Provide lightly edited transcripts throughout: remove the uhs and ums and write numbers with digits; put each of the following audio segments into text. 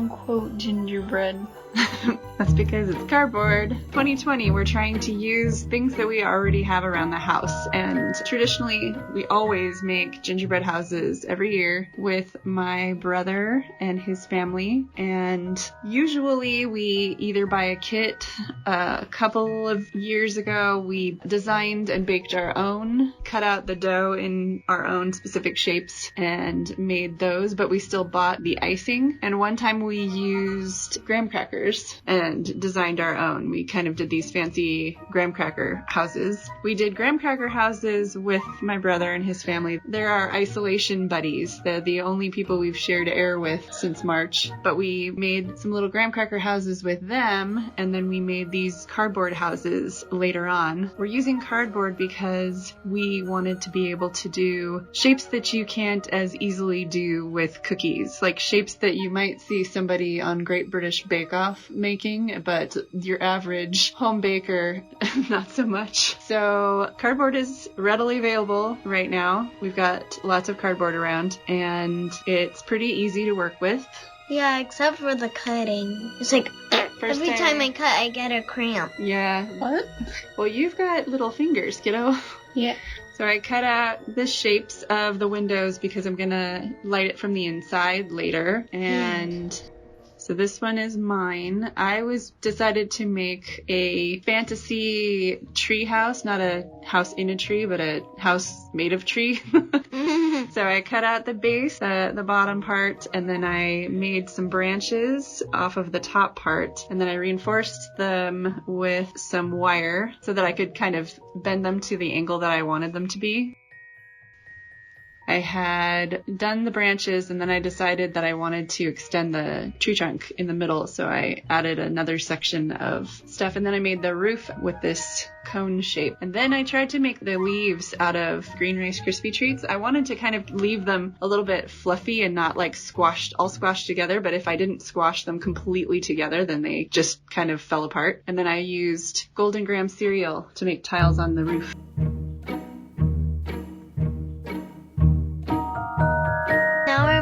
quote-unquote gingerbread? That's because it's cardboard. 2020, we're trying to use things that we already have around the house. And traditionally, we always make gingerbread houses every year with my brother and his family. And usually we either buy a kit. A couple of years ago, we designed and baked our own, cut out the dough in our own specific shapes and made those, but we still bought the icing. And one time we used graham crackers and designed our own. We kind of did these fancy graham cracker houses. We did graham cracker houses with my brother and his family. They're our isolation buddies. They're the only people we've shared air with since March. But we made some little graham cracker houses with them, and then we made these cardboard houses later on. We're using cardboard because we wanted to be able to do shapes that you can't as easily do with cookies, like shapes that you might see somebody on Great British Bake Off making, but your average home baker, not so much. So cardboard is readily available right now. We've got lots of cardboard around, and it's pretty easy to work with. Yeah, except for the cutting. It's like every time I cut, I get a cramp. Yeah. What? Well, you've got little fingers, kiddo. Yeah. So I cut out the shapes of the windows because I'm gonna light it from the inside later. And so this one is mine. I decided to make a fantasy tree house, not a house in a tree, but a house made of tree. So I cut out the base, the bottom part, and then I made some branches off of the top part, and then I reinforced them with some wire so that I could kind of bend them to the angle that I wanted them to be. I had done the branches, and then I decided that I wanted to extend the tree trunk in the middle, so I added another section of stuff, and then I made the roof with this cone shape. And then I tried to make the leaves out of Green Rice Krispie Treats. I wanted to kind of leave them a little bit fluffy and not like all squashed together, but if I didn't squash them completely together, then they just kind of fell apart. And then I used Golden Graham cereal to make tiles on the roof.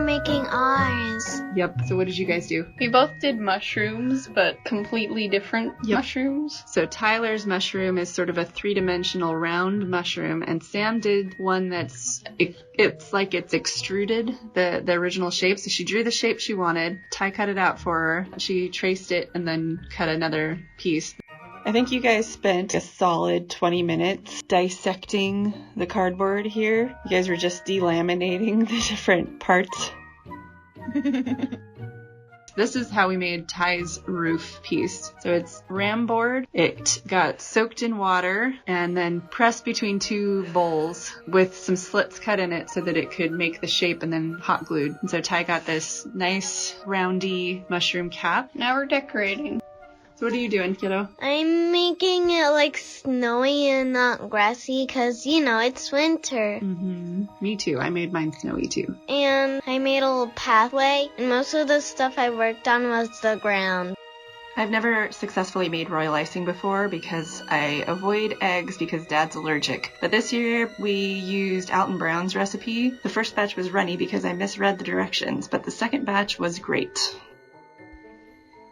Making ours. Yep. So what did you guys do? We both did mushrooms, but completely different mushrooms. So Tyler's mushroom is sort of a 3-dimensional round mushroom, and Sam did one that's it's like it's extruded, the original shape. So she drew the shape she wanted. Ty cut it out for her. She traced it and then cut another piece. I think you guys spent a solid 20 minutes dissecting the cardboard here. You guys were just delaminating the different parts. This is how we made Ty's roof piece. So it's ram board. It got soaked in water and then pressed between 2 bowls with some slits cut in it so that it could make the shape, and then hot glued. And so Ty got this nice roundy mushroom cap. Now we're decorating. So what are you doing, kiddo? I'm making it like snowy and not grassy because, it's winter. Mm-hmm. Me too. I made mine snowy too. And I made a little pathway, and most of the stuff I worked on was the ground. I've never successfully made royal icing before because I avoid eggs because Dad's allergic. But this year we used Alton Brown's recipe. The first batch was runny because I misread the directions, but the second batch was great.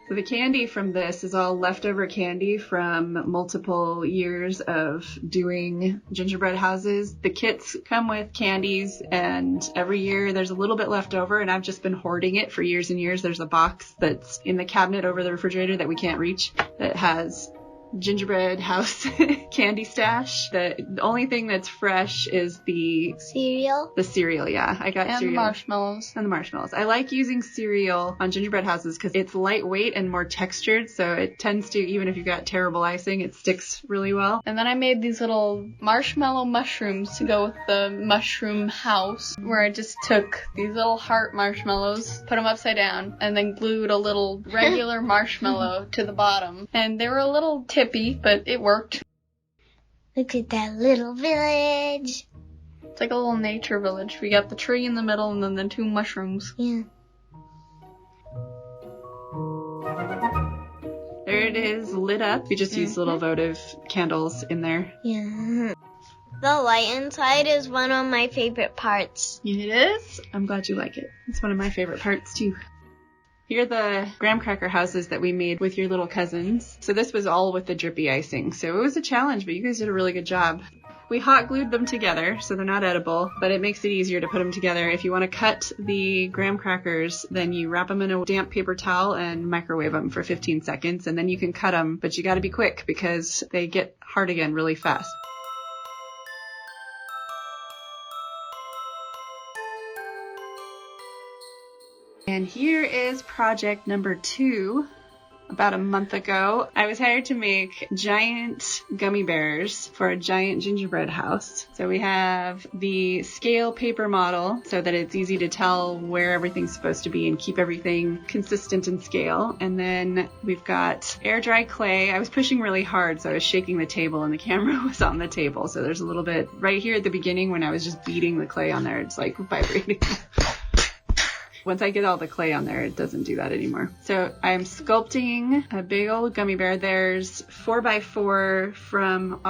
So the candy from this is all leftover candy from multiple years of doing gingerbread houses. The kits come with candies, and every year there's a little bit left over, and I've just been hoarding it for years and years. There's a box that's in the cabinet over the refrigerator that we can't reach that has gingerbread house candy stash. The only thing that's fresh is the cereal. The cereal, yeah. I got and cereal. And the marshmallows. I like using cereal on gingerbread houses because it's lightweight and more textured, so it tends to, even if you've got terrible icing, it sticks really well. And then I made these little marshmallow mushrooms to go with the mushroom house, where I just took these little heart marshmallows, put them upside down, and then glued a little regular marshmallow to the bottom. And they were a little tippy, but it worked. Look at that little village. It's like a little nature village. We got the tree in the middle and then the 2 mushrooms. Yeah. There it is, lit up. We just used little votive candles in there. Yeah. The light inside is one of my favorite parts. It is? I'm glad you like it. It's one of my favorite parts, too. Here are the graham cracker houses that we made with your little cousins. So this was all with the drippy icing. So it was a challenge, but you guys did a really good job. We hot glued them together, so they're not edible, but it makes it easier to put them together. If you want to cut the graham crackers, then you wrap them in a damp paper towel and microwave them for 15 seconds, and then you can cut them, but you got to be quick because they get hard again really fast. And here is project number 2. About a month ago, I was hired to make giant gummy bears for a giant gingerbread house. So we have the scale paper model so that it's easy to tell where everything's supposed to be and keep everything consistent in scale. And then we've got air dry clay. I was pushing really hard, so I was shaking the table and the camera was on the table. So there's a little bit right here at the beginning when I was just beating the clay on there, it's like vibrating. Once I get all the clay on there, it doesn't do that anymore. So I'm sculpting a big old gummy bear. There's 4x4 from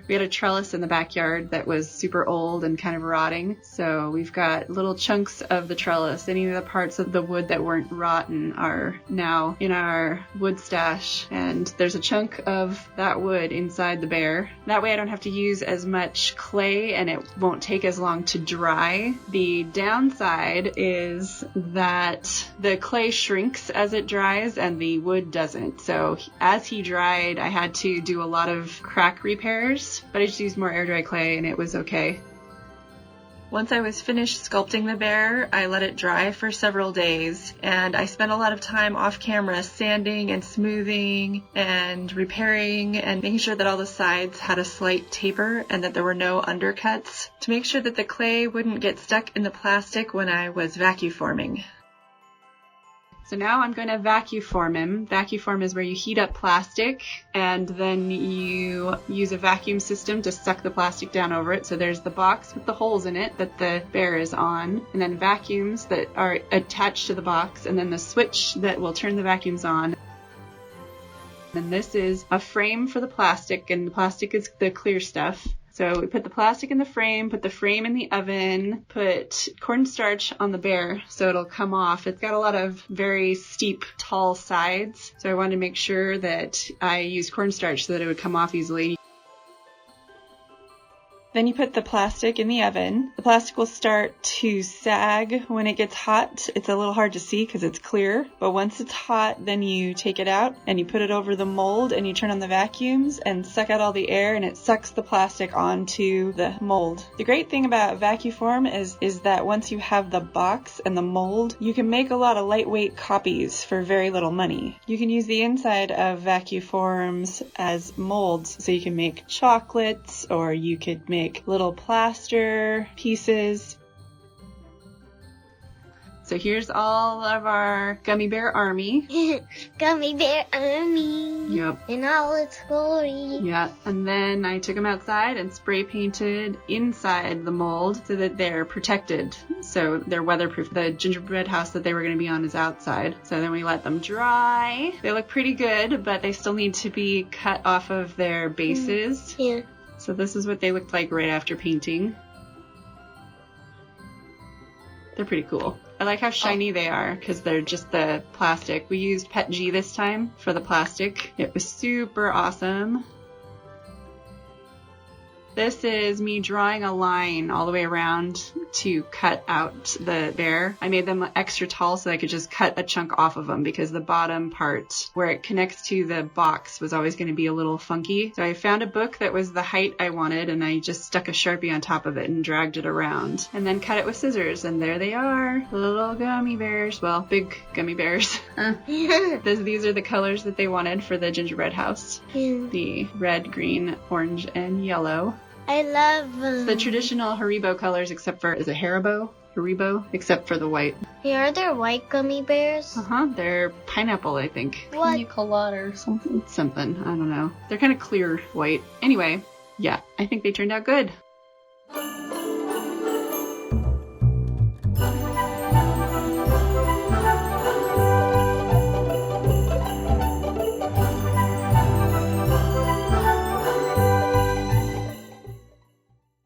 we had a trellis in the backyard that was super old and kind of rotting. So we've got little chunks of the trellis. Any of the parts of the wood that weren't rotten are now in our wood stash. And there's a chunk of that wood inside the bear. That way I don't have to use as much clay and it won't take as long to dry. The downside is that the clay shrinks as it dries and the wood doesn't. So as he dried, I had to do a lot of crack repairs, but I just used more air dry clay and it was okay. Once I was finished sculpting the bear, I let it dry for several days, and I spent a lot of time off camera sanding and smoothing and repairing and making sure that all the sides had a slight taper and that there were no undercuts to make sure that the clay wouldn't get stuck in the plastic when I was vacuforming. So now I'm going to vacuform him. Vacuform is where you heat up plastic and then you use a vacuum system to suck the plastic down over it. So there's the box with the holes in it that the bear is on, and then vacuums that are attached to the box, and then the switch that will turn the vacuums on. And this is a frame for the plastic, and the plastic is the clear stuff. So we put the plastic in the frame, put the frame in the oven, put cornstarch on the bear so it'll come off. It's got a lot of very steep, tall sides, so I wanted to make sure that I used cornstarch so that it would come off easily. Then you put the plastic in the oven. The plastic will start to sag when it gets hot. It's a little hard to see because it's clear, but once it's hot, then you take it out and you put it over the mold and you turn on the vacuums and suck out all the air, and it sucks the plastic onto the mold. The great thing about Vacuform is that once you have the box and the mold, you can make a lot of lightweight copies for very little money. You can use the inside of Vacuforms as molds, so you can make chocolates, or you could make little plaster pieces. So here's all of our gummy bear army. Gummy bear army. Yep. In all its glory. Yeah, and then I took them outside and spray painted inside the mold so that they're protected. So they're weatherproof. The gingerbread house that they were going to be on is outside. So then we let them dry. They look pretty good, but they still need to be cut off of their bases. Yeah. So this is what they looked like right after painting. They're pretty cool. I like how shiny they are because they're just the plastic. We used Pet G this time for the plastic. It was super awesome. This is me drawing a line all the way around to cut out the bear. I made them extra tall so I could just cut a chunk off of them because the bottom part where it connects to the box was always going to be a little funky. So I found a book that was the height I wanted, and I just stuck a Sharpie on top of it and dragged it around and then cut it with scissors, and there they are, little gummy bears. Well, big gummy bears. These are the colors that they wanted for the gingerbread house. The red, green, orange, and yellow. I love The traditional Haribo colors, except for, is it Haribo? Haribo? Except for the white. Here are there white gummy bears? They're pineapple, I think. What? Pina colada or something. Something, I don't know. They're kind of clear white. Anyway, yeah, I think they turned out good.